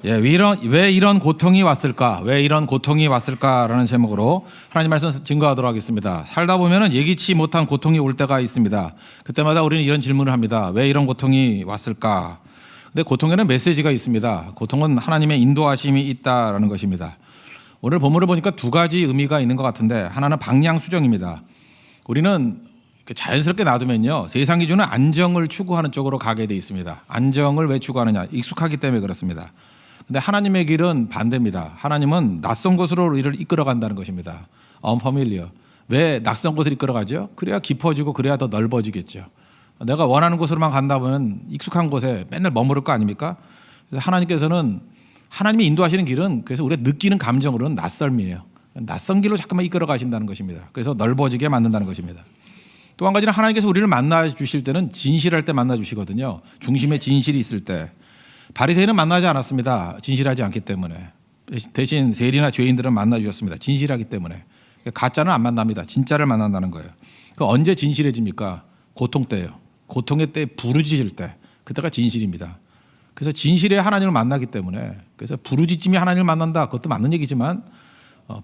예, 왜 이런 고통이 왔을까? 왜 이런 고통이 왔을까라는 제목으로 하나님 말씀 증거하도록 하겠습니다. 살다 보면은 예기치 못한 고통이 올 때가 있습니다. 그때마다 우리는 이런 질문을 합니다. 왜 이런 고통이 왔을까? 근데 고통에는 메시지가 있습니다. 고통은 하나님의 인도하심이 있다라는 것입니다. 오늘 본문을 보니까 두 가지 의미가 있는 것 같은데, 하나는 방향수정입니다. 우리는 자연스럽게 놔두면요, 세상 기준은 안정을 추구하는 쪽으로 가게 돼 있습니다. 안정을 왜 추구하느냐? 익숙하기 때문에 그렇습니다. 근데 하나님의 길은 반대입니다. 하나님은 낯선 곳으로 우리를 이끌어간다는 것입니다. unfamiliar. 왜 낯선 곳을 이끌어가죠? 그래야 깊어지고 그래야 더 넓어지겠죠. 내가 원하는 곳으로만 간다 보면 익숙한 곳에 맨날 머무를 거 아닙니까? 그래서 하나님께서는 하나님이 인도하시는 길은, 그래서 우리가 느끼는 감정으로는 낯설미에요. 낯선 길로 자꾸만 이끌어 가신다는 것입니다. 그래서 넓어지게 만든다는 것입니다. 또 한 가지는 하나님께서 우리를 만나 주실 때는 진실할 때 만나 주시거든요. 중심에 진실이 있을 때. 바리새인은 만나지 않았습니다. 진실하지 않기 때문에. 대신 세리나 죄인들은 만나 주셨습니다. 진실하기 때문에. 가짜는 안 만납니다. 진짜를 만난다는 거예요. 그 언제 진실해집니까? 고통 때예요. 고통의 때, 부르짖을 때, 그때가 진실입니다. 그래서 진실의 하나님을 만나기 때문에, 그래서 부르짖음이 하나님을 만난다, 그것도 맞는 얘기지만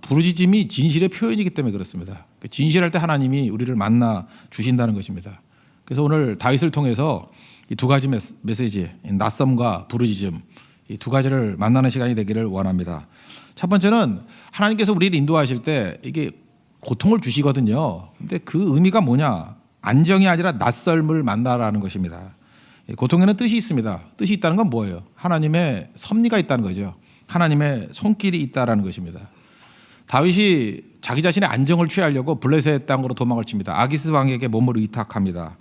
부르짖음이 진실의 표현이기 때문에 그렇습니다. 진실할 때 하나님이 우리를 만나 주신다는 것입니다. 그래서 오늘 다윗을 통해서 이 두 가지 메시지, 낯섦과 부르짖음, 이 두 가지를 만나는 시간이 되기를 원합니다. 첫 번째는 하나님께서 우리를 인도하실 때 이게 고통을 주시거든요. 근데 그 의미가 뭐냐? 안정이 아니라 낯설음을 만나라는 것입니다. 고통에는 뜻이 있습니다. 뜻이 있다는 건 뭐예요? 하나님의 섭리가 있다는 거죠. 하나님의 손길이 있다는 것입니다. 다윗이 자기 자신의 안정을 취하려고 블레셋 땅으로 도망을 칩니다. 아기스 왕에게 몸을 의탁합니다.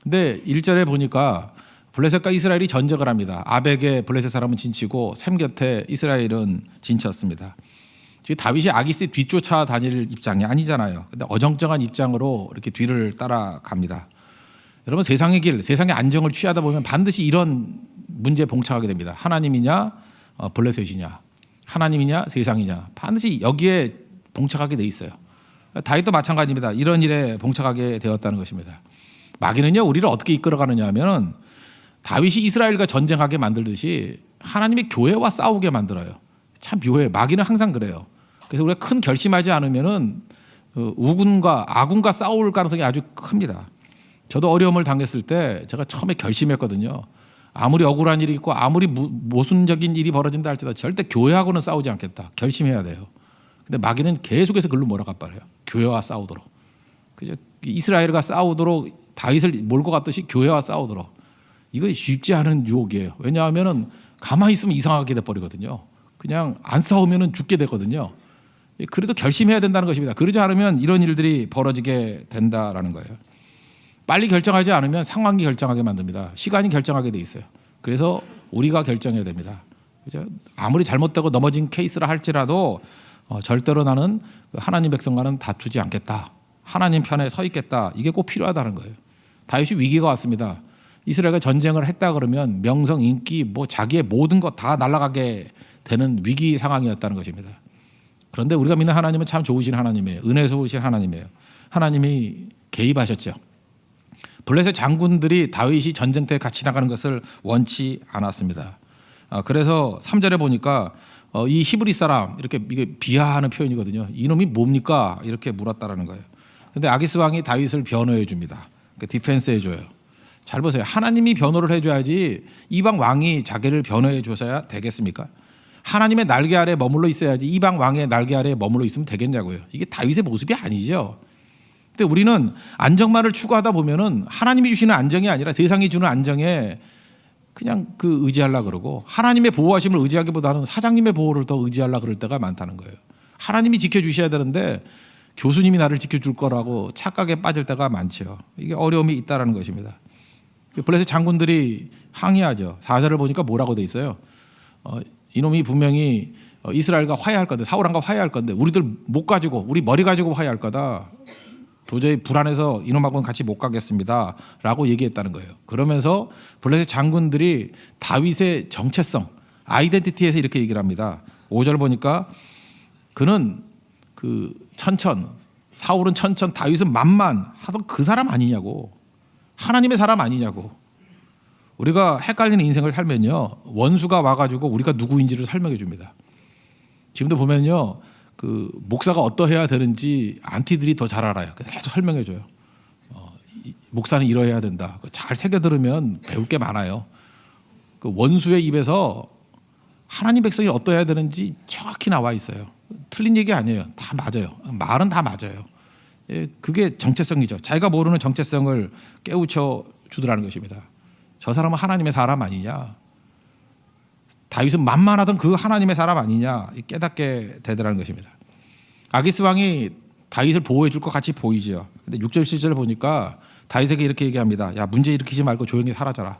근데 1절에 보니까 블레셋과 이스라엘이 전쟁을 합니다. 아벡에 블레셋 사람은 진치고 샘 곁에 이스라엘은 진쳤습니다. 지금 다윗이 아기스에 뒤쫓아 다닐 입장이 아니잖아요. 근데 어정쩡한 입장으로 이렇게 뒤를 따라갑니다. 여러분, 세상의 길, 세상의 안정을 취하다 보면 반드시 이런 문제에 봉착하게 됩니다. 하나님이냐 블레셋이냐, 하나님이냐 세상이냐, 반드시 여기에 봉착하게 돼 있어요. 다윗도 마찬가지입니다. 이런 일에 봉착하게 되었다는 것입니다. 마귀는요, 우리를 어떻게 이끌어가느냐 하면은 다윗이 이스라엘과 전쟁하게 만들듯이 하나님의 교회와 싸우게 만들어요. 참 묘해요. 마귀는 항상 그래요. 그래서 우리가 큰 결심하지 않으면은 우군과 아군과 싸울 가능성이 아주 큽니다. 저도 어려움을 당했을 때 제가 처음에 결심했거든요. 아무리 억울한 일이 있고 아무리 모순적인 일이 벌어진다 할지라도 절대 교회하고는 싸우지 않겠다. 결심해야 돼요. 근데 마귀는 계속해서 글로 몰아가 버려요. 교회와 싸우도록. 그죠? 이스라엘과 싸우도록 다윗을 몰고 갔듯이 교회와 싸우도록. 이거 쉽지 않은 유혹이에요. 왜냐하면 가만히 있으면 이상하게 돼버리거든요. 그냥 안 싸우면 죽게 되거든요. 그래도 결심해야 된다는 것입니다. 그러지 않으면 이런 일들이 벌어지게 된다라는 거예요. 빨리 결정하지 않으면 상황이 결정하게 만듭니다. 시간이 결정하게 돼 있어요. 그래서 우리가 결정해야 됩니다. 그죠? 아무리 잘못되고 넘어진 케이스라 할지라도 절대로 나는 하나님 백성과는 다투지 않겠다. 하나님 편에 서 있겠다. 이게 꼭 필요하다는 거예요. 다윗이 위기가 왔습니다. 이스라엘과 전쟁을 했다 그러면 명성, 인기, 자기의 모든 것 다 날아가게 되는 위기 상황이었다는 것입니다. 그런데 우리가 믿는 하나님은 참 좋으신 하나님이에요. 은혜스러우신 하나님이에요. 하나님이 개입하셨죠. 블레셋 장군들이 다윗이 전쟁터에 같이 나가는 것을 원치 않았습니다. 그래서 3절에 보니까 이 히브리 사람, 이게 비하하는 표현이거든요. 이놈이 뭡니까? 이렇게 물었다라는 거예요. 근데 아기스 왕이 다윗을 변호해 줍니다. 디펜스 해줘요. 잘 보세요. 하나님이 변호를 해줘야지 이방 왕이 자기를 변호해 줘서야 되겠습니까? 하나님의 날개 아래 머물러 있어야지 이방 왕의 날개 아래 머물러 있으면 되겠냐고요. 이게 다윗의 모습이 아니죠. 근데 우리는 안정만을 추구하다 보면은 하나님이 주시는 안정이 아니라 세상이 주는 안정에 그냥 의지하려고 그러고, 하나님의 보호하심을 의지하기보다는 사장님의 보호를 더 의지하려고 그럴 때가 많다는 거예요. 하나님이 지켜주셔야 되는데 교수님이 나를 지켜줄 거라고 착각에 빠질 때가 많죠. 이게 어려움이 있다는 것입니다. 블레셋 장군들이 항의하죠. 4절을 보니까 뭐라고 돼 있어요? 이놈이 분명히 이스라엘과 화해할 건데, 사울왕과 화해할 건데 우리들 못 가지고, 우리 머리 가지고 화해할 거다. 도저히 불안해서 이놈하고는 같이 못 가겠습니다 라고 얘기했다는 거예요. 그러면서 블레셋 장군들이 다윗의 정체성, 아이덴티티에서 이렇게 얘기를 합니다. 5절 보니까 그는 사울은 천천, 다윗은 만만 하던 그 사람 아니냐고. 하나님의 사람 아니냐고. 우리가 헷갈리는 인생을 살면요, 원수가 와가지고 우리가 누구인지를 설명해 줍니다. 지금도 보면요, 그 목사가 어떠해야 되는지 안티들이 더 잘 알아요. 그래서 계속 설명해 줘요. 목사는 이러해야 된다. 잘 새겨 들으면 배울 게 많아요. 그 원수의 입에서 하나님 백성이 어떠해야 되는지 정확히 나와 있어요. 틀린 얘기 아니에요. 다 맞아요. 말은 다 맞아요. 그게 정체성이죠. 자기가 모르는 정체성을 깨우쳐 주더라는 것입니다. 저 사람은 하나님의 사람 아니냐? 다윗은 만만하던 그 하나님의 사람 아니냐? 깨닫게 되더라는 것입니다. 아기스 왕이 다윗을 보호해 줄 것 같이 보이죠. 근데 6절 7절을 보니까 다윗에게 이렇게 얘기합니다. 야, 문제 일으키지 말고 조용히 사라져라.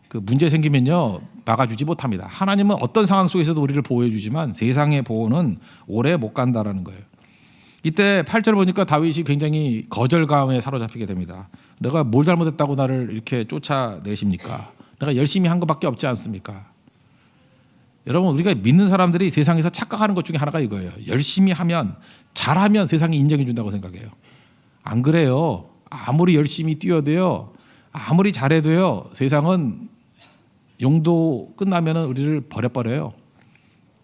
그 문제 생기면요, 막아주지 못합니다. 하나님은 어떤 상황 속에서도 우리를 보호해 주지만 세상의 보호는 오래 못 간다라는 거예요. 이때 8절 보니까 다윗이 굉장히 거절감에 사로잡히게 됩니다. 내가 뭘 잘못했다고 나를 이렇게 쫓아내십니까? 내가 열심히 한 것밖에 없지 않습니까? 여러분, 우리가 믿는 사람들이 세상에서 착각하는 것 중에 하나가 이거예요. 열심히 하면, 잘하면 세상이 인정해 준다고 생각해요. 안 그래요. 아무리 열심히 뛰어도요, 아무리 잘해도요, 세상은 용도 끝나면 우리를 버려버려요.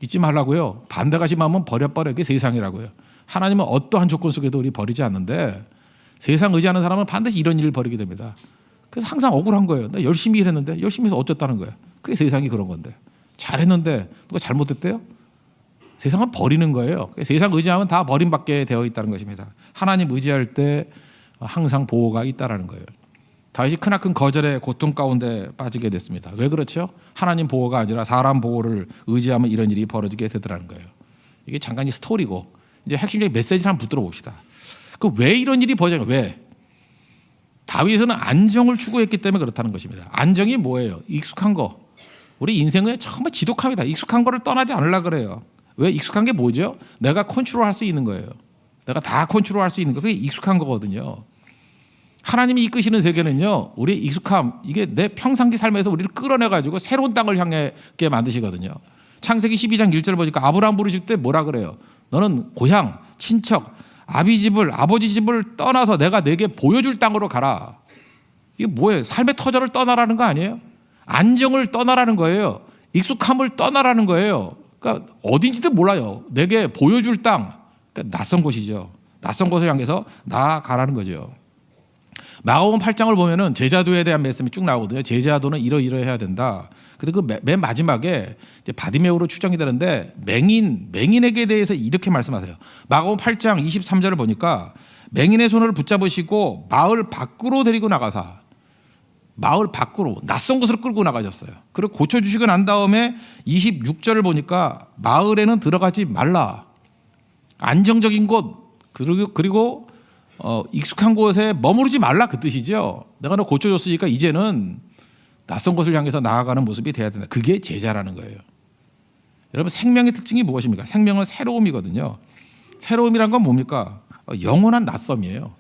잊지 말라고요. 반대가 심하면 버려버려요. 그게 세상이라고요. 하나님은 어떠한 조건 속에도 우리 버리지 않는데 세상 의지하는 사람은 반드시 이런 일을 벌이게 됩니다. 그래서 항상 억울한 거예요. 나 열심히 일했는데 열심히 해서 어쨌다는 거예요. 그게 세상이 그런 건데. 잘했는데 누가 잘못했대요? 세상은 버리는 거예요. 세상 의지하면 다 버림받게 되어 있다는 것입니다. 하나님 의지할 때 항상 보호가 있다라는 거예요. 다윗이 크나큰 거절의 고통 가운데 빠지게 됐습니다. 왜 그렇죠? 하나님 보호가 아니라 사람 보호를 의지하면 이런 일이 벌어지게 되더라는 거예요. 이게 잠깐 스토리고 이제 핵심적인 메시지를 한번 붙들어 봅시다. 그 왜 이런 일이 벌어져요? 왜? 다윗은 안정을 추구했기 때문에 그렇다는 것입니다. 안정이 뭐예요? 익숙한 거. 우리 인생은 정말 지독합니다. 익숙한 거를 떠나지 않으려고 그래요. 왜? 익숙한 게 뭐죠? 내가 컨트롤할 수 있는 거예요. 내가 다 컨트롤할 수 있는 거. 그게 익숙한 거거든요. 하나님이 이끄시는 세계는요, 우리의 익숙함, 이게 내 평상시 삶에서 우리를 끌어내가지고 새로운 땅을 향하게 만드시거든요. 창세기 12장 1절 보니까 아브라함 부르실 때 뭐라 그래요? 너는 고향, 친척, 아버지 집을 떠나서 내가 내게 보여줄 땅으로 가라. 이게 뭐예요? 삶의 터전을 떠나라는 거 아니에요? 안정을 떠나라는 거예요. 익숙함을 떠나라는 거예요. 그러니까 어딘지도 몰라요. 내게 보여줄 땅, 그러니까 낯선 곳이죠. 낯선 곳을 향해서 나아가라는 거죠. 마가복음 8장을 보면은 제자도에 대한 말씀이 쭉 나오거든요. 제자도는 이러이러해야 된다. 그리고 맨 마지막에 이제 바디메오로 추정이 되는데 맹인에게 대해서 이렇게 말씀하세요. 마가복음 8장 23절을 보니까 맹인의 손을 붙잡으시고 마을 밖으로 데리고 나가사, 마을 밖으로 낯선 곳으로 끌고 나가셨어요. 그리고 고쳐주시고 난 다음에 26절을 보니까 마을에는 들어가지 말라. 안정적인 곳, 그리고 익숙한 곳에 머무르지 말라, 그 뜻이죠. 내가 너 고쳐줬으니까 이제는 낯선 곳을 향해서 나아가는 모습이 돼야 된다. 그게 제자라는 거예요. 여러분, 생명의 특징이 무엇입니까? 생명은 새로움이거든요. 새로움이란 건 뭡니까? 영원한 낯섦이에요.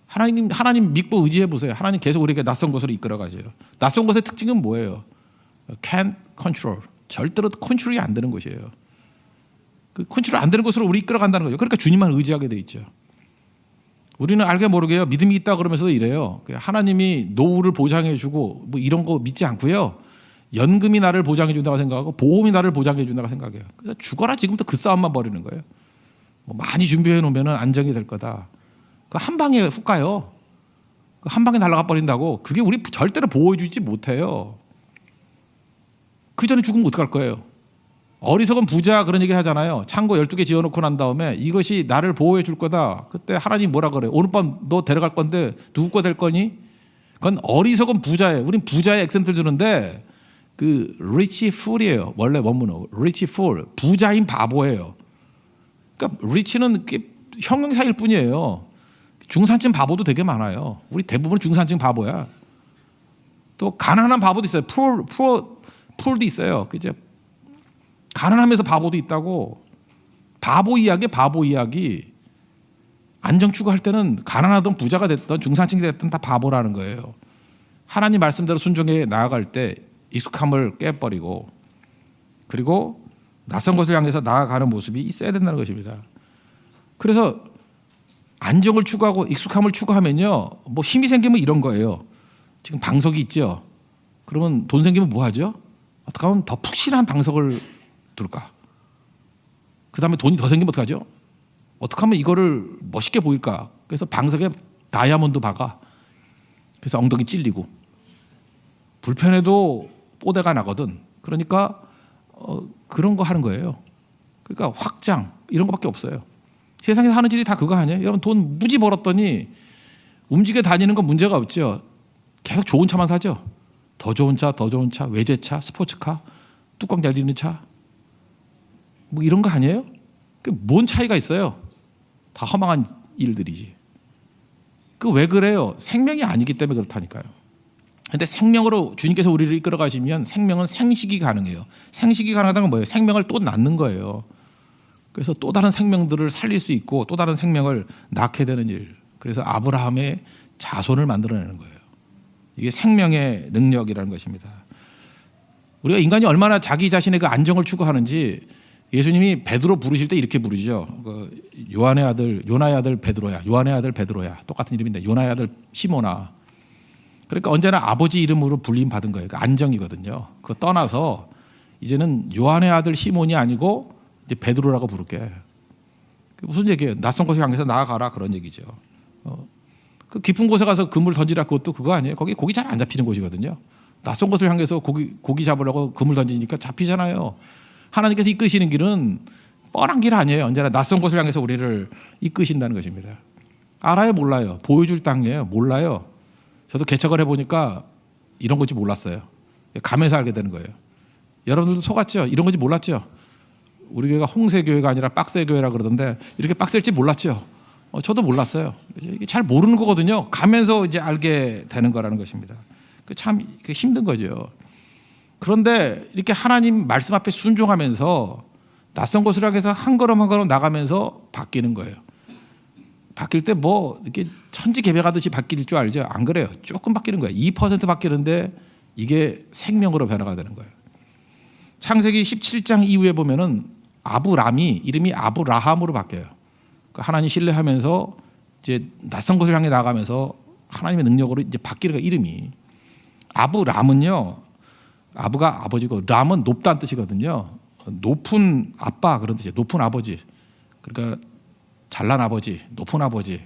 하나님 믿고 의지해 보세요. 하나님 계속 우리에게 낯선 곳으로 이끌어가죠. 낯선 곳의 특징은 뭐예요? Can't control. 절대로 컨트롤이 안 되는 곳이에요. 그 컨트롤 안 되는 곳으로 우리 이끌어간다는 거죠. 그러니까 주님만 의지하게 돼 있죠. 우리는 알게 모르게요, 믿음이 있다 그러면서도 이래요. 하나님이 노후를 보장해 주고 뭐 이런 거 믿지 않고요, 연금이 나를 보장해 준다고 생각하고 보험이 나를 보장해 준다고 생각해요. 그래서 죽어라 지금부터 그 싸움만 벌이는 거예요. 뭐 많이 준비해 놓으면 안정이 될 거다. 한 방에 훅 가요. 한 방에 날아가 버린다고. 그게 우리 절대로 보호해 주지 못해요. 그 전에 죽으면 어떡할 거예요? 어리석은 부자 그런 얘기 하잖아요. 창고 12개 지어놓고 난 다음에 이것이 나를 보호해 줄 거다. 그때 하나님 뭐라 그래요? 오늘 밤 너 데려갈 건데 누구 거 될 거니? 그건 어리석은 부자예요. 우린 부자의 액센트를 주는데 그 rich fool이에요. 원래 원문은 rich fool, 부자인 바보예요. 그러니까 rich는 형용사일 뿐이에요. 중산층 바보도 되게 많아요. 우리 대부분 중산층 바보야. 또 가난한 바보도 있어요. poor도 있어요. 그죠? 가난하면서 바보도 있다고. 바보 이야기. 안정 추구할 때는 가난하던 부자가 됐던 중산층이 됐던 다 바보라는 거예요. 하나님 말씀대로 순종해 나아갈 때 익숙함을 깨버리고, 그리고 낯선 곳을 향해서 나아가는 모습이 있어야 된다는 것입니다. 그래서 안정을 추구하고 익숙함을 추구하면요, 뭐 힘이 생기면 이런 거예요. 지금 방석이 있죠. 그러면 돈 생기면 뭐 하죠? 어떻게 하면 더 푹신한 방석을 둘까? 그 다음에 돈이 더 생기면 어떡하죠? 어떻게 하면 이거를 멋있게 보일까? 그래서 방석에 다이아몬드 박아. 그래서 엉덩이 찔리고. 불편해도 뽀대가 나거든. 그러니까 그런 거 하는 거예요. 그러니까 확장 이런 거밖에 없어요. 세상에서 하는 일이 다 그거 아니에요? 여러분 돈 무지 벌었더니 움직여 다니는 건 문제가 없죠. 계속 좋은 차만 사죠. 더 좋은 차, 더 좋은 차, 외제차, 스포츠카, 뚜껑 열리는 차. 뭐 이런 거 아니에요? 뭔 차이가 있어요? 다 허망한 일들이지. 그 왜 그래요? 생명이 아니기 때문에 그렇다니까요. 근데 생명으로 주님께서 우리를 이끌어 가시면 생명은 생식이 가능해요. 생식이 가능하다는 건 뭐예요? 생명을 또 낳는 거예요. 그래서 또 다른 생명들을 살릴 수 있고 또 다른 생명을 낳게 되는 일. 그래서 아브라함의 자손을 만들어내는 거예요. 이게 생명의 능력이라는 것입니다. 우리가 인간이 얼마나 자기 자신의 그 안정을 추구하는지 예수님이 베드로 부르실 때 이렇게 부르죠. 요나의 아들 베드로야. 요한의 아들 베드로야. 똑같은 이름인데 요나의 아들 시몬아. 그러니까 언제나 아버지 이름으로 불림 받은 거예요. 그 안정이거든요. 그거 떠나서 이제는 요한의 아들 시몬이 아니고 이제 베드로라고 부를게. 무슨 얘기예요? 낯선 곳에 향해서 나아가라 그런 얘기죠. 그 깊은 곳에 가서 그물 던지라 그것도 그거 아니에요. 거기 고기 잘 안 잡히는 곳이거든요. 낯선 곳을 향해서 고기 잡으려고 그물 던지니까 잡히잖아요. 하나님께서 이끄시는 길은 뻔한 길 아니에요. 언제나 낯선 곳을 향해서 우리를 이끄신다는 것입니다. 알아요, 몰라요? 보여줄 땅이에요, 몰라요. 저도 개척을 해보니까 이런 건지 몰랐어요. 가면서 알게 되는 거예요. 여러분들도 속았죠? 이런 건지 몰랐죠? 우리 교회가 홍세교회가 아니라 빡세교회라 그러던데 이렇게 빡셀지 몰랐죠? 저도 몰랐어요. 이게 잘 모르는 거거든요. 가면서 이제 알게 되는 거라는 것입니다. 참 힘든 거죠. 그런데 이렇게 하나님 말씀 앞에 순종하면서 낯선 곳을 향해서 한 걸음 한 걸음 나가면서 바뀌는 거예요. 바뀔 때 뭐 이렇게 천지개벽하듯이 바뀔 줄 알죠? 안 그래요. 조금 바뀌는 거예요. 2% 바뀌는데 이게 생명으로 변화가 되는 거예요. 창세기 17장 이후에 보면은 아브람이 이름이 아브라함으로 바뀌어요. 하나님 신뢰하면서 이제 낯선 곳을 향해 나가면서 하나님의 능력으로 이제 바뀌는 거예요. 이름이 아브람은요. 아브가 아버지고 람은 높다는 뜻이거든요. 높은 아빠 그런 뜻이에요. 높은 아버지. 그러니까 잘난 아버지, 높은 아버지.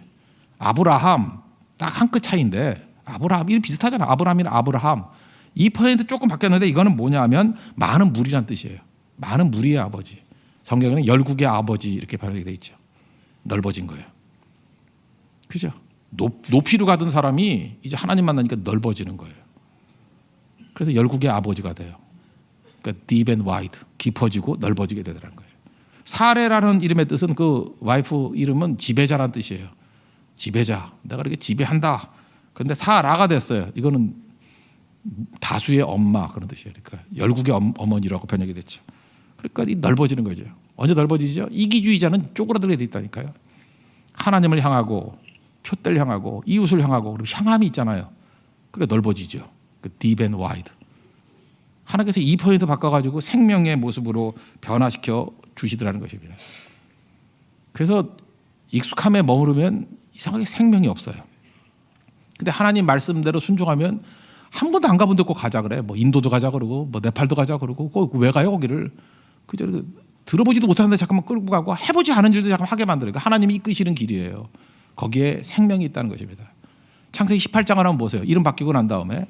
아브라함 딱 한 끗 차이인데 아브라함 이름 비슷하잖아. 아브라함이나 아브라함 2% 조금 바뀌었는데 이거는 뭐냐면 많은 무리란 뜻이에요. 많은 무리의 아버지. 성경에는 열국의 아버지 이렇게 번역이 돼 있죠. 넓어진 거예요. 그죠? 높이로 가던 사람이 이제 하나님 만나니까 넓어지는 거예요. 그래서 열국의 아버지가 돼요. 그러니까 deep and wide, 깊어지고 넓어지게 되더라는 거예요. 사레라는 이름의 뜻은 그 와이프 이름은 지배자라는 뜻이에요. 지배자. 내가 이렇게 지배한다. 그런데 사라가 됐어요. 이거는 다수의 엄마 그런 뜻이에요. 그러니까 열국의 어머니라고 번역이 됐죠. 그러니까 이 넓어지는 거죠. 언제 넓어지죠? 이기주의자는 쪼그라들게 돼 있다니까요. 하나님을 향하고 표대를 향하고 이웃을 향하고 그리고 향함이 있잖아요. 그래 넓어지죠. 그 deep and wide. 하나님께서 2% 바꿔가지고 생명의 모습으로 변화시켜 주시더라는 것입니다. 그래서 익숙함에 머무르면 이상하게 생명이 없어요. 근데 하나님 말씀대로 순종하면 한 번도 안 가본 데 꼭 가자 그래. 뭐 인도도 가자 그러고 뭐 네팔도 가자 그러고 꼭 왜 가요 거기를? 그저 들어보지도 못하는데 잠깐만 끌고 가고 해보지 않은 일도 잠깐 하게 만들어요. 하나님이 이끄시는 길이에요. 거기에 생명이 있다는 것입니다. 창세기 18장을 한번 보세요. 이름 바뀌고 난 다음에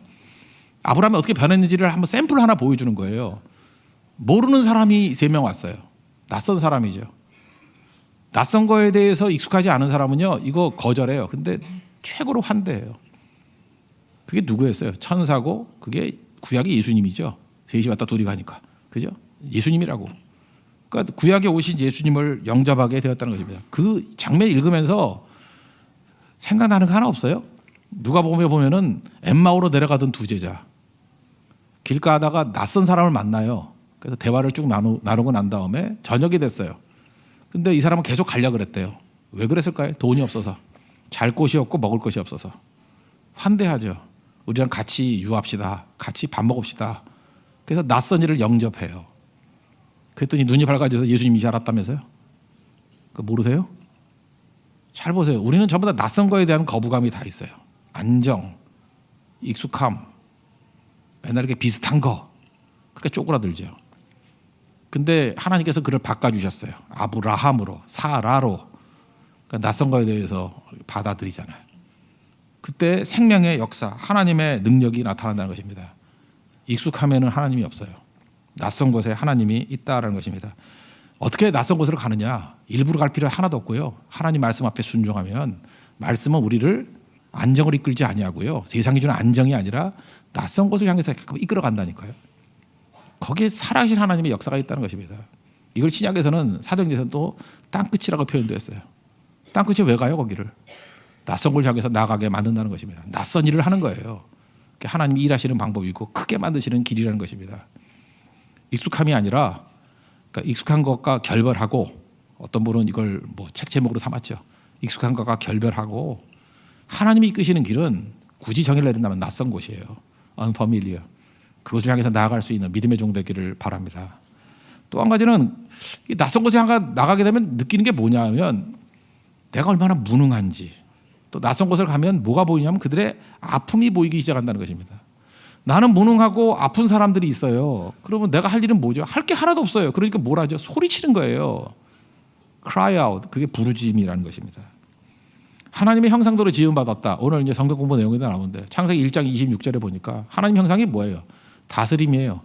아브라함이 어떻게 변했는지를 한번 샘플 하나 보여주는 거예요. 모르는 사람이 3명 왔어요. 낯선 사람이죠. 낯선 거에 대해서 익숙하지 않은 사람은요 이거 거절해요. 근데 최고로 환대해요. 그게 누구였어요? 천사고 그게 구약의 예수님이죠. 셋이 왔다 둘이 가니까. 그죠? 예수님이라고. 그러니까 구약에 오신 예수님을 영접하게 되었다는 것입니다. 그 장면 읽으면서 생각나는 거 하나 없어요? 누가복음에 보면은 엠마오로 내려가던 2 제자. 길 가다가 낯선 사람을 만나요. 그래서 대화를 쭉 나누고 난 다음에 저녁이 됐어요. 근데 이 사람은 계속 가려고 그랬대요. 왜 그랬을까요? 돈이 없어서. 잘 곳이 없고 먹을 것이 없어서. 환대하죠. 우리랑 같이 유합시다. 같이 밥 먹읍시다. 그래서 낯선 이를 영접해요. 그랬더니 눈이 밝아져서 예수님이 알았다면서요? 그거 모르세요? 잘 보세요. 우리는 전부 다 낯선 거에 대한 거부감이 다 있어요. 안정, 익숙함. 맨날 이렇게 비슷한 거 그렇게 쪼그라들죠. 근데 하나님께서 그를 바꿔주셨어요. 아브라함으로, 사라로. 그러니까 낯선 거에 대해서 받아들이잖아요. 그때 생명의 역사, 하나님의 능력이 나타난다는 것입니다. 익숙하면은 하나님이 없어요. 낯선 곳에 하나님이 있다라는 것입니다. 어떻게 낯선 곳으로 가느냐? 일부러 갈 필요 하나도 없고요. 하나님 말씀 앞에 순종하면 말씀은 우리를 안정을 이끌지 아니하고요. 세상이 주는 안정이 아니라 낯선 곳을 향해서 이끌어 간다니까요. 거기에 살아계신 하나님의 역사가 있다는 것입니다. 이걸 신약에서는 사도행전에서는 또 땅끝이라고 표현도 했어요. 땅끝이 왜 가요 거기를? 낯선 곳을 향해서 나가게 만든다는 것입니다. 낯선 일을 하는 거예요. 하나님이 일하시는 방법이고 크게 만드시는 길이라는 것입니다. 익숙함이 아니라 그러니까 익숙한 것과 결별하고 어떤 분은 이걸 뭐 책 제목으로 삼았죠. 익숙한 것과 결별하고 하나님이 이끄시는 길은 굳이 정의를 내린다면 낯선 곳이에요. unfamiliar. 그것을 향해서 나아갈 수 있는 믿음의 종 되기를 바랍니다. 또 한 가지는 이 낯선 곳에 나가게 되면 느끼는 게 뭐냐면 내가 얼마나 무능한지 또 낯선 곳을 가면 뭐가 보이냐면 그들의 아픔이 보이기 시작한다는 것입니다. 나는 무능하고 아픈 사람들이 있어요. 그러면 내가 할 일은 뭐죠? 할 게 하나도 없어요. 그러니까 뭘 하죠? 소리치는 거예요. cry out. 그게 부르짖음이라는 것입니다. 하나님의 형상대로 지음받았다. 오늘 이제 성경 공부 내용에도 나오는데 창세기 1장 26절에 보니까 하나님 형상이 뭐예요? 다스림이에요.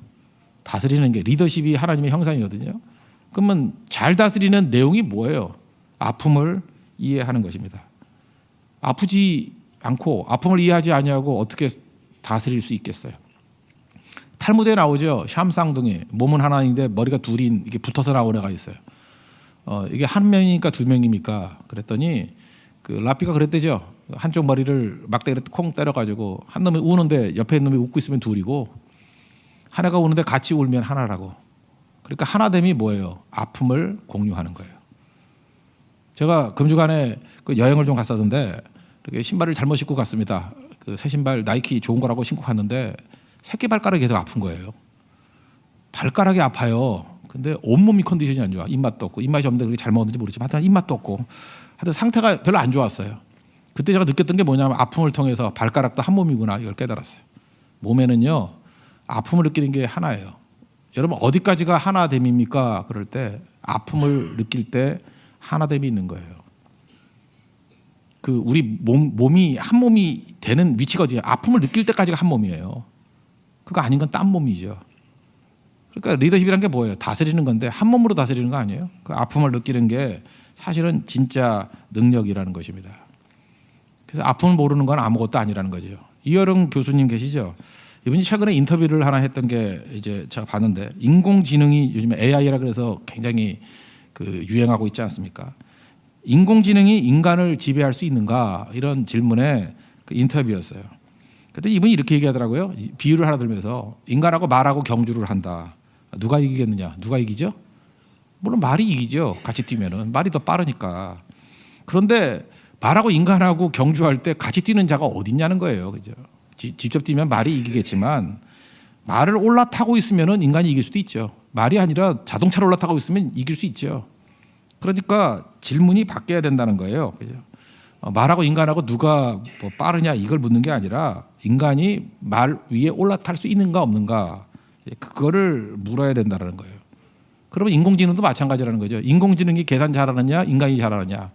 다스리는 게 리더십이 하나님의 형상이거든요. 그러면 잘 다스리는 내용이 뭐예요? 아픔을 이해하는 것입니다. 아프지 않고 아픔을 이해하지 아니하고 어떻게 다스릴 수 있겠어요? 탈무드에 나오죠. 샴쌍둥이 몸은 하나인데 머리가 둘이 이게 붙어서 나오는 애가 있어요. 이게 한 명이니까 두 명입니까? 그랬더니 그 라피가 그랬대죠. 한쪽 머리를 막대기를 콩 때려가지고 한 놈이 우는데 옆에 있는 놈이 웃고 있으면 둘이고 하나가 우는데 같이 울면 하나라고. 그러니까 하나됨이 뭐예요? 아픔을 공유하는 거예요. 제가 금주간에 그 여행을 좀 갔었는데 신발을 잘못 신고 갔습니다. 그 새 신발 나이키 좋은 거라고 신고 갔는데 새끼 발가락이 계속 아픈 거예요. 발가락이 아파요. 근데 온몸이 컨디션이 안 좋아. 입맛도 없고 입맛이 없는데 그렇게 잘 먹었는지 모르지만 하여튼 입맛도 없고 하여튼 상태가 별로 안 좋았어요. 그때 제가 느꼈던 게 뭐냐면 아픔을 통해서 발가락도 한 몸이구나 이걸 깨달았어요. 몸에는요 아픔을 느끼는 게 하나예요. 여러분 어디까지가 하나됨입니까? 그럴 때 아픔을 느낄 때 하나됨이 있는 거예요. 그 우리 몸이 한 몸이 되는 위치가 어디야? 아픔을 느낄 때까지가 한 몸이에요. 그거 아닌 건 딴 몸이죠. 그러니까 리더십이란 게 뭐예요? 다스리는 건데 한 몸으로 다스리는 거 아니에요? 그 아픔을 느끼는 게 사실은 진짜 능력이라는 것입니다. 그래서 아픔을 모르는 건 아무것도 아니라는 거죠. 이여름 교수님 계시죠? 이분이 최근에 인터뷰를 하나 했던 게 이제 제가 봤는데 인공지능이 요즘에 AI라 그래서 굉장히 그 유행하고 있지 않습니까? 인공지능이 인간을 지배할 수 있는가 이런 질문에 그 인터뷰였어요. 그때 이분이 이렇게 얘기하더라고요. 비유를 하나 들면서 인간하고 말하고 경주를 한다. 누가 이기겠느냐? 누가 이기죠? 물론 말이 이기죠. 같이 뛰면은 말이 더 빠르니까. 그런데 말하고 인간하고 경주할 때 같이 뛰는 자가 어디 있냐는 거예요. 그죠? 직접 뛰면 말이 이기겠지만 말을 올라타고 있으면은 인간이 이길 수도 있죠. 말이 아니라 자동차를 올라타고 있으면 이길 수 있죠. 그러니까 질문이 바뀌어야 된다는 거예요. 그죠? 말하고 인간하고 누가 뭐 빠르냐 이걸 묻는 게 아니라 인간이 말 위에 올라탈 수 있는가 없는가 그거를 물어야 된다는 거예요. 그러면 인공지능도 마찬가지라는 거죠. 인공지능이 계산 잘하느냐 인간이 잘하느냐.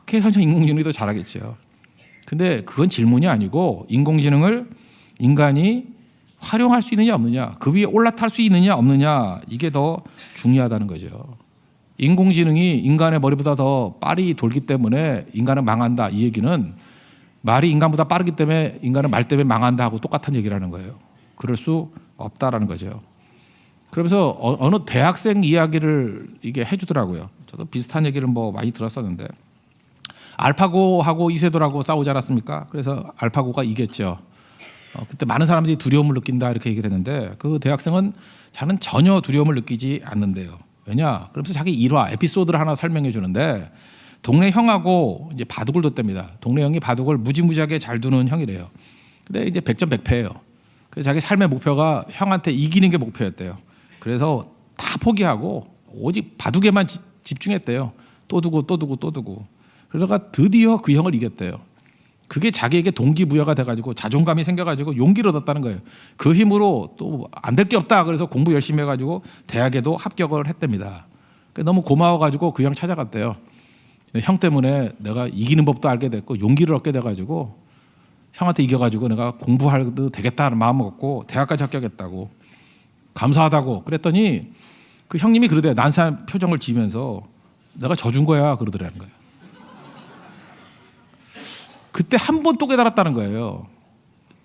계산상 인공지능이 더 잘하겠죠. 근데 그건 질문이 아니고 인공지능을 인간이 활용할 수 있느냐 없느냐 그 위에 올라탈 수 있느냐 없느냐 이게 더 중요하다는 거죠. 인공지능이 인간의 머리보다 더 빨리 돌기 때문에 인간은 망한다 이 얘기는 말이 인간보다 빠르기 때문에 인간은 말 때문에 망한다 하고 똑같은 얘기라는 거예요. 그럴 수 없다라는 거죠. 그러면서 어느 대학생 이야기를 이게 해주더라고요. 저도 비슷한 얘기를 뭐 많이 들었었는데 알파고하고 이세돌하고 싸우지 않았습니까? 그래서 알파고가 이겼죠. 그때 많은 사람들이 두려움을 느낀다 이렇게 얘기를 했는데 그 대학생은 자는 전혀 두려움을 느끼지 않는데요. 왜냐? 그러면서 자기 일화 에피소드를 하나 설명해 주는데 동네 형하고 이제 바둑을 뒀답니다. 동네 형이 바둑을 무지무지하게 잘 두는 형이래요. 근데 이제 100점 100패예요. 그래서 자기 삶의 목표가 형한테 이기는 게 목표였대요. 그래서 다 포기하고 오직 바둑에만 집중했대요. 또 두고 또 두고 또 두고. 그러다가 드디어 그 형을 이겼대요. 그게 자기에게 동기부여가 돼가지고 자존감이 생겨가지고 용기를 얻었다는 거예요. 그 힘으로 또 안 될 게 없다. 그래서 공부 열심히 해가지고 대학에도 합격을 했답니다. 너무 고마워가지고 그 형 찾아갔대요. 형 때문에 내가 이기는 법도 알게 됐고 용기를 얻게 돼가지고 형한테 이겨가지고 내가 공부해도 되겠다는 마음 먹고 대학까지 합격했다고 감사하다고 그랬더니 그 형님이 그러대요. 난사한 표정을 지으면서 내가 져준 거야 그러더라는 거예요. 그때 한 번 또 깨달았다는 거예요.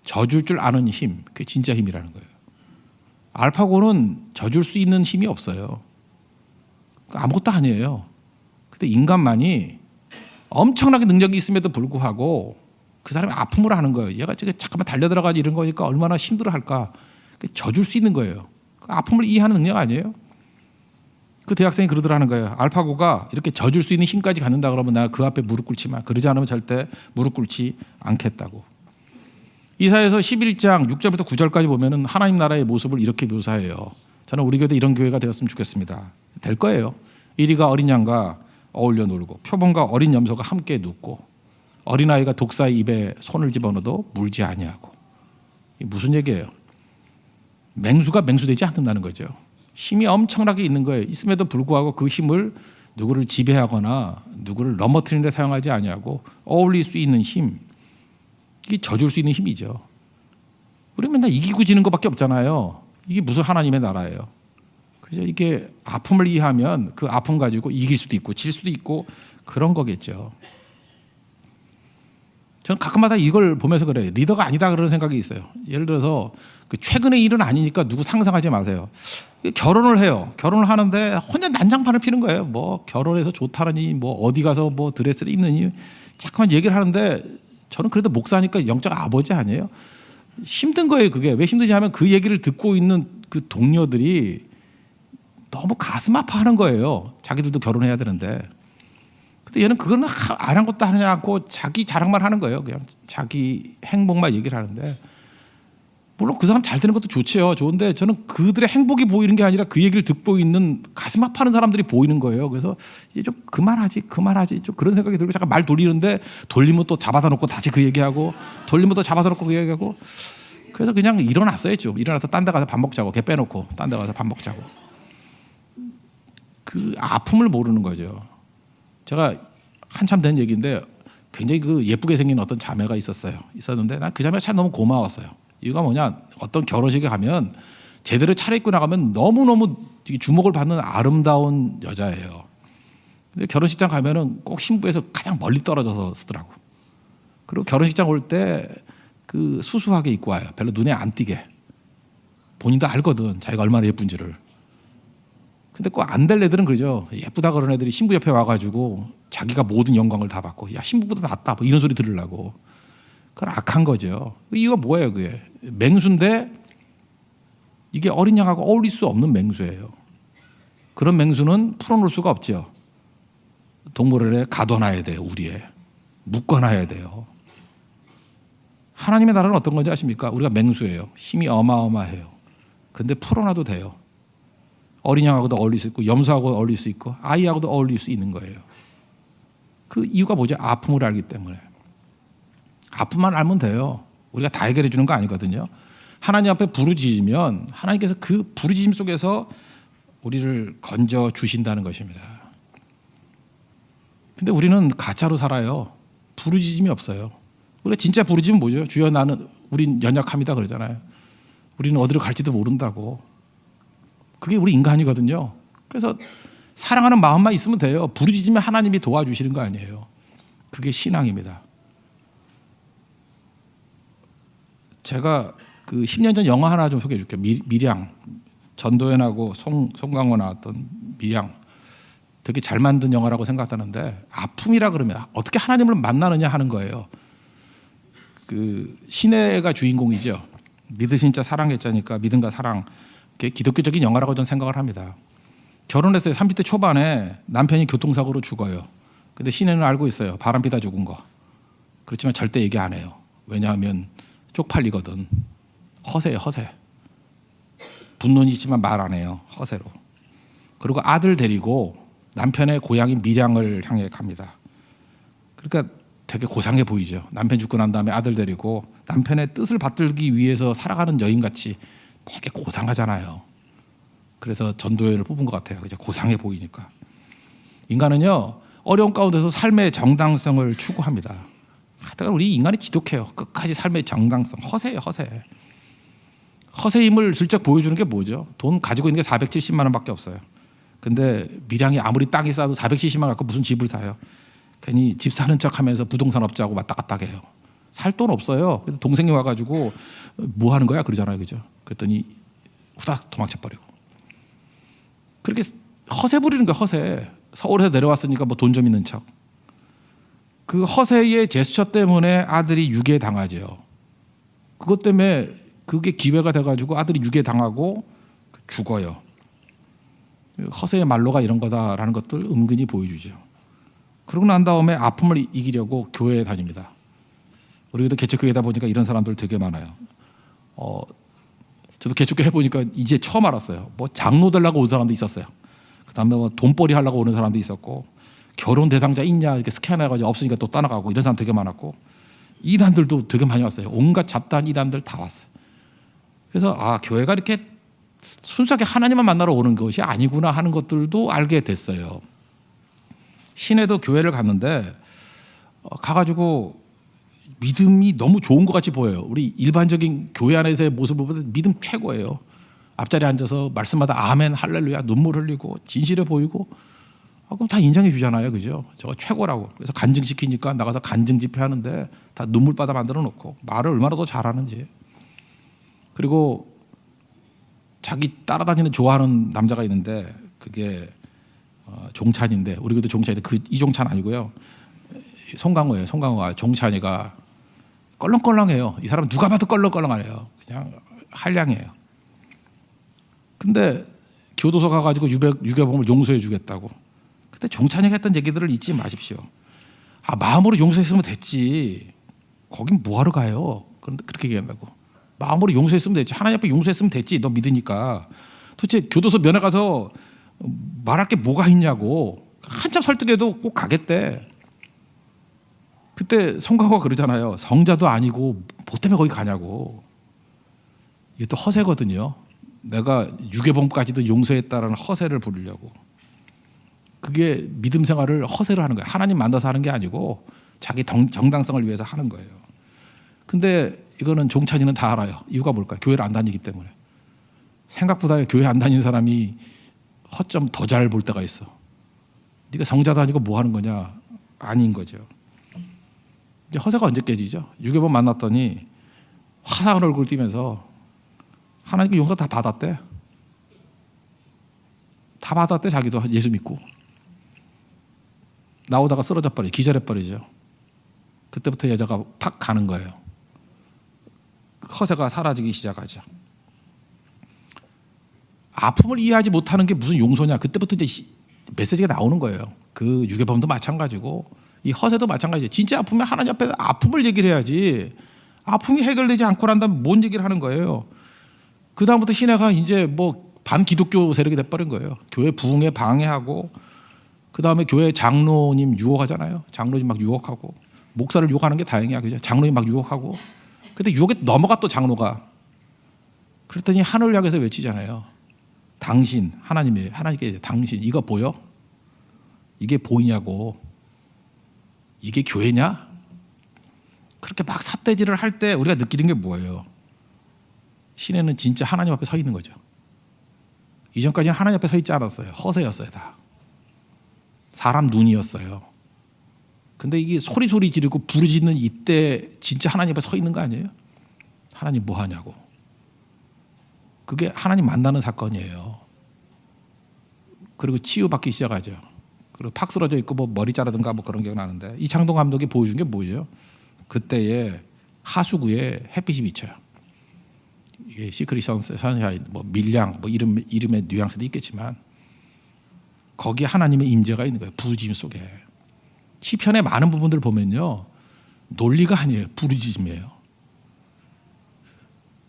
져줄 줄 아는 힘, 그게 진짜 힘이라는 거예요. 알파고는 져줄 수 있는 힘이 없어요. 아무것도 아니에요. 근데 인간만이 엄청나게 능력이 있음에도 불구하고 그 사람이 아픔을 하는 거예요. 얘가 지금 잠깐만 달려들어가지고 이런 거니까 얼마나 힘들어할까. 져줄 수 있는 거예요. 그 아픔을 이해하는 능력 아니에요? 그 대학생이 그러더라는 거예요. 알파고가 이렇게 져줄 수 있는 힘까지 갖는다 그러면 내가 그 앞에 무릎 꿇지만 그러지 않으면 절대 무릎 꿇지 않겠다고. 이사야서 11장 6절부터 9절까지 보면은 하나님 나라의 모습을 이렇게 묘사해요. 저는 우리 교회도 이런 교회가 되었으면 좋겠습니다. 될 거예요. 이리가 어린 양과 어울려 놀고 표범과 어린 염소가 함께 눕고 어린아이가 독사의 입에 손을 집어넣어도 물지 아니하고. 이게 무슨 얘기예요? 맹수가 맹수되지 않는다는 거죠. 힘이 엄청나게 있는 거예요. 있음에도 불구하고 그 힘을 누구를 지배하거나 누구를 넘어뜨리는 데 사용하지 아니하고 어울릴 수 있는 힘. 이게 져줄 수 있는 힘이죠. 우리 맨날 이기고 지는 것밖에 없잖아요. 이게 무슨 하나님의 나라예요. 그래서 이게 아픔을 이해하면 그 아픔 가지고 이길 수도 있고 질 수도 있고 그런 거겠죠. 저는 가끔마다 이걸 보면서 그래요. 리더가 아니다 그런 생각이 있어요. 예를 들어서 그 최근의 일은 아니니까 누구 상상하지 마세요. 결혼을 해요. 결혼을 하는데 혼자 난장판을 피는 거예요. 뭐 결혼해서 좋다느니 뭐 어디 가서 뭐 드레스를 입느니 자꾸만 얘기를 하는데 저는 그래도 목사니까 영적 아버지 아니에요. 힘든 거예요. 그게 왜 힘드냐 하면 그 얘기를 듣고 있는 그 동료들이 너무 가슴 아파하는 거예요. 자기들도 결혼해야 되는데. 근데 얘는 그거는 안 한 것도 하지 않고 자기 자랑만 하는 거예요. 그냥 자기 행복만 얘기를 하는데 물론 그 사람 잘 되는 것도 좋지요. 좋은데 저는 그들의 행복이 보이는 게 아니라 그 얘기를 듣고 있는 가슴 아파하는 사람들이 보이는 거예요. 그래서 이제 좀 그만하지 좀 그런 생각이 들고 잠깐 말 돌리는데 돌리면 또 잡아다 놓고 다시 그 얘기하고 돌리면 또 잡아다 놓고 그 얘기하고 그래서 그냥 일어났어요. 좀 일어나서 딴 데 가서 밥 먹자고 걔 빼놓고 딴 데 가서 밥 먹자고. 그 아픔을 모르는 거죠. 제가 한참 된 얘기인데 굉장히 그 예쁘게 생긴 어떤 자매가 있었는데 난 그 자매가 참 너무 고마웠어요. 이유가 뭐냐, 어떤 결혼식에 가면 제대로 차려입고 나가면 너무너무 주목을 받는 아름다운 여자예요. 근데 결혼식장 가면은 꼭 신부에서 가장 멀리 떨어져서 쓰더라고. 그리고 결혼식장 올 때 그 수수하게 입고 와요. 별로 눈에 안 띄게. 본인도 알거든 자기가 얼마나 예쁜지를. 근데 꼭 안 될 애들은 그러죠. 예쁘다 그런 애들이 신부 옆에 와가지고 자기가 모든 영광을 다 받고 야 신부보다 낫다 뭐 이런 소리 들으려고. 그건 악한 거죠. 이유가 뭐예요 그게. 맹수인데 이게 어린 양하고 어울릴 수 없는 맹수예요. 그런 맹수는 풀어놓을 수가 없죠. 동물원에 가둬놔야 돼요. 우리에 묶어놔야 돼요. 하나님의 나라는 어떤 건지 아십니까? 우리가 맹수예요. 힘이 어마어마해요. 근데 풀어놔도 돼요. 어린 양하고도 어울릴 수 있고 염소하고도 어울릴 수 있고 아이하고도 어울릴 수 있는 거예요. 그 이유가 뭐죠? 아픔을 알기 때문에. 아픔만 알면 돼요. 우리가 다 해결해 주는 거 아니거든요. 하나님 앞에 부르짖으면 하나님께서 그 부르짖음 속에서 우리를 건져 주신다는 것입니다. 근데 우리는 가짜로 살아요. 부르짖음이 없어요. 우리가 진짜 부르짖으면 뭐죠? 주여 나는 우린 연약합니다 그러잖아요. 우리는 어디로 갈지도 모른다고. 그게 우리 인간이거든요. 그래서 사랑하는 마음만 있으면 돼요. 부르짖으면 하나님이 도와주시는 거 아니에요. 그게 신앙입니다. 제가 그 10년 전 영화 하나 좀 소개해 줄게요. 밀양. 전도연하고 송강호 나왔던 밀양. 되게 잘 만든 영화라고 생각하는데 아픔이라 그러면 어떻게 하나님을 만나느냐 하는 거예요. 그 신혜가 주인공이죠. 믿으신 자 사랑했자니까 믿음과 사랑. 기독교적인 영화라고 저는 생각을 합니다. 결혼했어요. 30대 초반에 남편이 교통사고로 죽어요. 근데 신혜는 알고 있어요. 바람피다 죽은 거. 그렇지만 절대 얘기 안 해요. 왜냐하면 쪽팔리거든. 허세예요. 허세. 분노는 있지만 말 안 해요. 허세로. 그리고 아들 데리고 남편의 고향인 밀양을 향해 갑니다. 그러니까 되게 고상해 보이죠. 남편 죽고 난 다음에 아들 데리고 남편의 뜻을 받들기 위해서 살아가는 여인같이 되게 고상하잖아요. 그래서 전도연을 뽑은 것 같아요. 그죠? 고상해 보이니까. 인간은요 어려운 가운데서 삶의 정당성을 추구합니다. 하여간 우리 인간이 지독해요. 끝까지 삶의 정당성. 허세예요, 허세. 허세 힘을 슬쩍 보여주는 게 뭐죠? 돈 가지고 있는 게 470만 원밖에 없어요. 근데 밀양이 아무리 땅이 싸도 470만 원 갖고 무슨 집을 사요? 괜히 집 사는 척하면서 부동산 업자하고 왔다 갔다 해요. 살 돈 없어요. 그래서 동생이 와가지고 뭐 하는 거야 그러잖아요, 그죠? 그랬더니 후닥 도망쳐 버리고. 그렇게 허세 부리는 거야, 허세. 서울에서 내려왔으니까 뭐 돈 좀 있는 척. 그 허세의 제스처 때문에 아들이 유괴 당하죠. 그것 때문에 그게 기회가 돼가지고 아들이 유괴 당하고 죽어요. 허세의 말로가 이런 거다라는 것들 은근히 보여주죠. 그러고 난 다음에 아픔을 이기려고 교회에 다닙니다. 우리도 개척교회다 보니까 이런 사람들 되게 많아요. 저도 개척교회 해보니까 이제 처음 알았어요. 뭐 장로 되려고 온 사람도 있었어요. 그다음에 뭐 돈벌이 하려고 오는 사람도 있었고, 결혼 대상자 있냐 이렇게 스캔해가지고 없으니까 또 떠나가고 이런 사람 되게 많았고, 이단들도 되게 많이 왔어요. 온갖 잡다한 이단들 다 왔어요. 그래서 교회가 이렇게 순수하게 하나님만 만나러 오는 것이 아니구나 하는 것들도 알게 됐어요. 시내도 교회를 갔는데 가가지고 믿음이 너무 좋은 것 같이 보여요. 우리 일반적인 교회 안에서의 모습을 보면 믿음 최고예요. 앞자리에 앉아서 말씀마다 아멘 할렐루야 눈물 흘리고 진실해 보이고 그럼 다 인정해 주잖아요, 그죠? 저거 최고라고. 그래서 간증 시키니까 나가서 간증 집회 하는데 다 눈물바다 만들어 놓고 말을 얼마나 더 잘하는지. 그리고 자기 따라다니는 좋아하는 남자가 있는데 그게 종찬인데, 우리 교도 종찬인데 이종찬 아니고요. 송강호예요. 송강호가 종찬이가 껄렁껄렁해요. 이 사람 누가 봐도 껄렁껄렁해요. 그냥 한량이에요. 근데 교도소 가가지고 유괴범을 용서해 주겠다고. 그때 종찬이가 했던 얘기들을 잊지 마십시오. 마음으로 용서했으면 됐지. 거긴 뭐하러 가요? 그렇게 얘기한다고. 마음으로 용서했으면 됐지. 하나님 앞에 용서했으면 됐지. 너 믿으니까. 도대체 교도소 면회 가서 말할 게 뭐가 있냐고. 한참 설득해도 꼭 가겠대. 그때 성가가 그러잖아요. 성자도 아니고 뭐 때문에 거기 가냐고. 이게 또 허세거든요. 내가 유괴범까지도 용서했다라는 허세를 부리려고. 그게 믿음 생활을 허세로 하는 거예요. 하나님 만나서 하는 게 아니고 자기 정당성을 위해서 하는 거예요. 근데 이거는 종찬이는 다 알아요. 이유가 뭘까요? 교회를 안 다니기 때문에. 생각보다 교회 안 다니는 사람이 허점 더 잘 볼 때가 있어. 네가 성자도 아니고 뭐 하는 거냐? 아닌 거죠. 이제 허세가 언제 깨지죠? 유괴범 만났더니 화사한 얼굴 띠면서 하나님께 용서 다 받았대. 다 받았대. 자기도 예수 믿고. 나오다가 쓰러져 버리죠. 기절해 버리죠. 그때부터 여자가 팍 가는 거예요. 허세가 사라지기 시작하죠. 아픔을 이해하지 못하는 게 무슨 용서냐. 그때부터 이제 메시지가 나오는 거예요. 그 유괴범도 마찬가지고 이 허세도 마찬가지예요. 진짜 아프면 하나님 앞에 아픔을 얘기를 해야지. 아픔이 해결되지 않고 난다면 뭔 얘기를 하는 거예요. 그 다음부터 시내가 이제 뭐 반기독교 세력이 돼버린 거예요. 교회 부흥에 방해하고, 그 다음에 교회 장로님 유혹하잖아요. 장로님 막 유혹하고, 목사를 유혹하는 게 다행이야, 그죠? 장로님 막 유혹하고. 근데 유혹에 넘어가 또 장로가. 그랬더니 하늘 향해서 외치잖아요. 당신, 하나님이, 하나님께 당신 이거 보여? 이게 보이냐고. 이게 교회냐? 그렇게 막 삿대질을 할 때 우리가 느끼는 게 뭐예요? 시내는 진짜 하나님 앞에 서 있는 거죠. 이전까지는 하나님 앞에 서 있지 않았어요. 허세였어요, 다. 사람 눈이었어요. 근데 이게 소리 지르고 부르짖는 이때 진짜 하나님 앞에 서 있는 거 아니에요? 하나님 뭐 하냐고. 그게 하나님 만나는 사건이에요. 그리고 치유받기 시작하죠. 그리고 팍 쓰러져 있고 뭐 머리 자르든가 뭐 그런 기억 나는데, 이창동 감독이 보여준 게 뭐죠? 그때의 하수구에 햇빛이 비쳐요. 이게 시크릿 선샤인, 뭐 밀양, 뭐 이름의 뉘앙스도 있겠지만 거기에 하나님의 임재가 있는 거예요. 부르짖음 속에. 시편의 많은 부분들 보면요, 논리가 아니에요. 부르짖음이에요.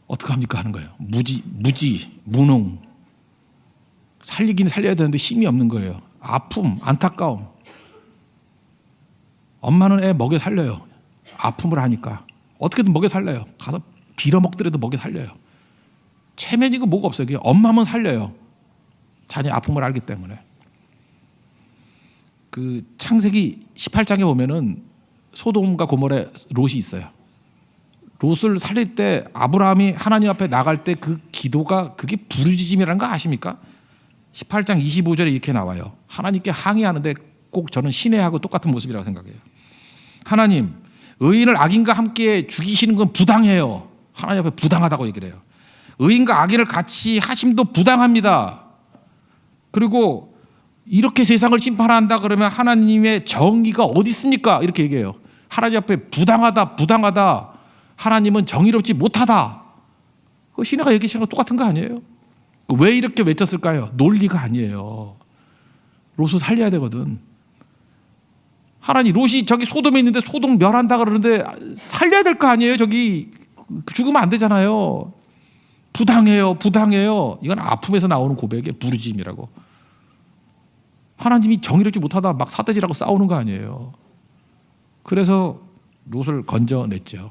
어떻게 합니까 하는 거예요. 무능. 살리긴 살려야 되는데 힘이 없는 거예요. 아픔, 안타까움. 엄마는 애 먹여 살려요. 아픔을 하니까 어떻게든 먹여 살려요. 가서 빌어먹더라도 먹여 살려요. 체면이고 뭐가 없어요. 그냥 엄마만 살려요. 자녀 아픔을 알기 때문에. 그 창세기 18장에 보면은 소돔과 고모라에 롯이 있어요. 롯을 살릴 때 아브라함이 하나님 앞에 나갈 때 그 기도가 그게 부르짖음이라는 거 아십니까? 18장 25절에 이렇게 나와요. 하나님께 항의하는데 꼭 저는 신뢰하고 똑같은 모습이라고 생각해요. 하나님, 의인을 악인과 함께 죽이시는 건 부당해요. 하나님 앞에 부당하다고 얘기를 해요. 의인과 악인을 같이 하심도 부당합니다. 그리고 이렇게 세상을 심판한다 그러면 하나님의 정의가 어디 있습니까? 이렇게 얘기해요. 하나님 앞에 부당하다, 부당하다. 하나님은 정의롭지 못하다. 신하가 얘기하시는 거 똑같은 거 아니에요? 왜 이렇게 외쳤을까요? 논리가 아니에요. 롯을 살려야 되거든. 하나님, 롯이 저기 소돔에 있는데 소돔 멸한다 그러는데 살려야 될 거 아니에요? 저기 죽으면 안 되잖아요. 부당해요, 부당해요. 이건 아픔에서 나오는 고백의 부르짖음이라고. 하나님이 정의롭지 못하다 막 사대질하고 싸우는 거 아니에요. 그래서 롯을 건져냈죠.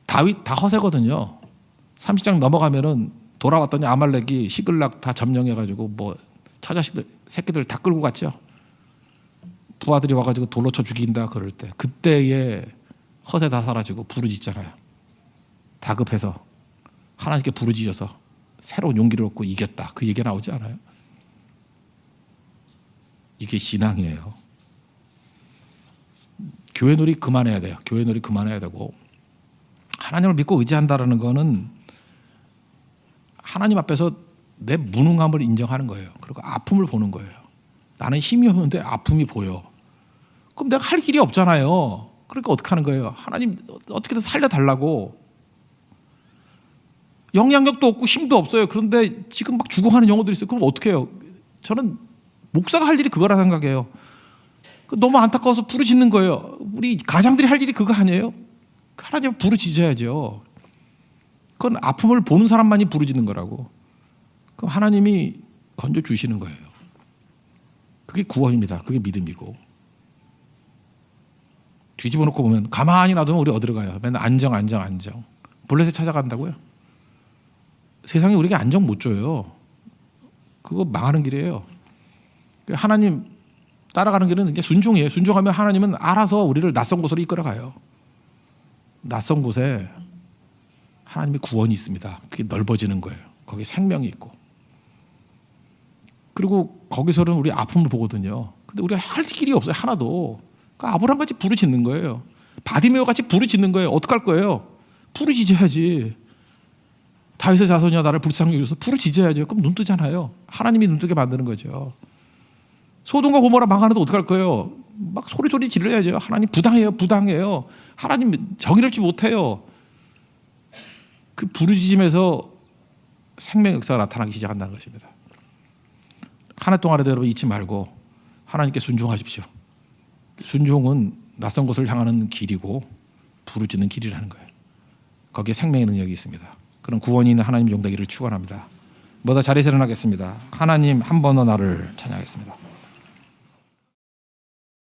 다윗 다 허세거든요. 30장 넘어가면은 돌아왔더니 아말렉이 시글락 다 점령해가지고 뭐 처자식들 새끼들 다 끌고 갔죠. 부하들이 와가지고 돌로 쳐 죽인다 그럴 때 그때의 허세 다 사라지고 부르짖잖아요. 다급해서 하나님께 부르짖어서 새로운 용기를 얻고 이겼다. 그 얘기가 나오지 않아요? 이게 신앙이에요. 교회 놀이 그만해야 돼요. 교회 놀이 그만해야 되고 하나님을 믿고 의지한다라는 거는 하나님 앞에서 내 무능함을 인정하는 거예요. 그리고 아픔을 보는 거예요. 나는 힘이 없는데 아픔이 보여. 그럼 내가 할 길이 없잖아요. 그러니까 어떻게 하는 거예요? 하나님 어떻게든 살려달라고. 영향력도 없고 힘도 없어요. 그런데 지금 막 죽어가는 영혼들이 있어요. 그럼 어떻게 해요? 저는 목사가 할 일이 그거라 생각해요. 너무 안타까워서 부르짖는 거예요. 우리 가장들이 할 일이 그거 아니에요? 하나님 부르짖어야죠. 그건 아픔을 보는 사람만이 부르짖는 거라고. 그럼 하나님이 건져주시는 거예요. 그게 구원입니다. 그게 믿음이고. 뒤집어 놓고 보면 가만히 놔두면 우리 어디로 가요? 맨날 안정. 블레셋 찾아간다고요? 세상이 우리에게 안정 못 줘요. 그거 망하는 길이에요. 하나님 따라가는 길은 이제 순종이에요. 순종하면 하나님은 알아서 우리를 낯선 곳으로 이끌어가요. 낯선 곳에 하나님의 구원이 있습니다. 그게 넓어지는 거예요. 거기에 생명이 있고. 그리고 거기서는 우리 아픔을 보거든요. 근데 우리가 할 길이 없어요. 하나도. 그러니까 아브라함 같이 부르짖는 거예요. 바디메오 같이 부르짖는 거예요. 어떡할 거예요? 부르짖어야지. 다윗의 자손이야 나를 불쌍히 여겨서 부르짖어야죠. 그럼 눈 뜨잖아요. 하나님이 눈 뜨게 만드는 거죠. 소돔과 고모라 망하는데 어떡할 거예요? 막 소리 질러야죠. 하나님 부당해요. 하나님 정의롭지 못해요. 그 부르짖음에서 생명 역사가 나타나기 시작한다는 것입니다. 한 해 동안에도 여러분 잊지 말고 하나님께 순종하십시오. 순종은 낯선 곳을 향하는 길이고 부르짖는 길이라는 거예요. 거기에 생명의 능력이 있습니다. 그런 구원이 있는 하나님 용되기를 축원합니다. 모두 자리에서 일어나겠습니다. 하나님 한 번 더 나를 찬양하겠습니다.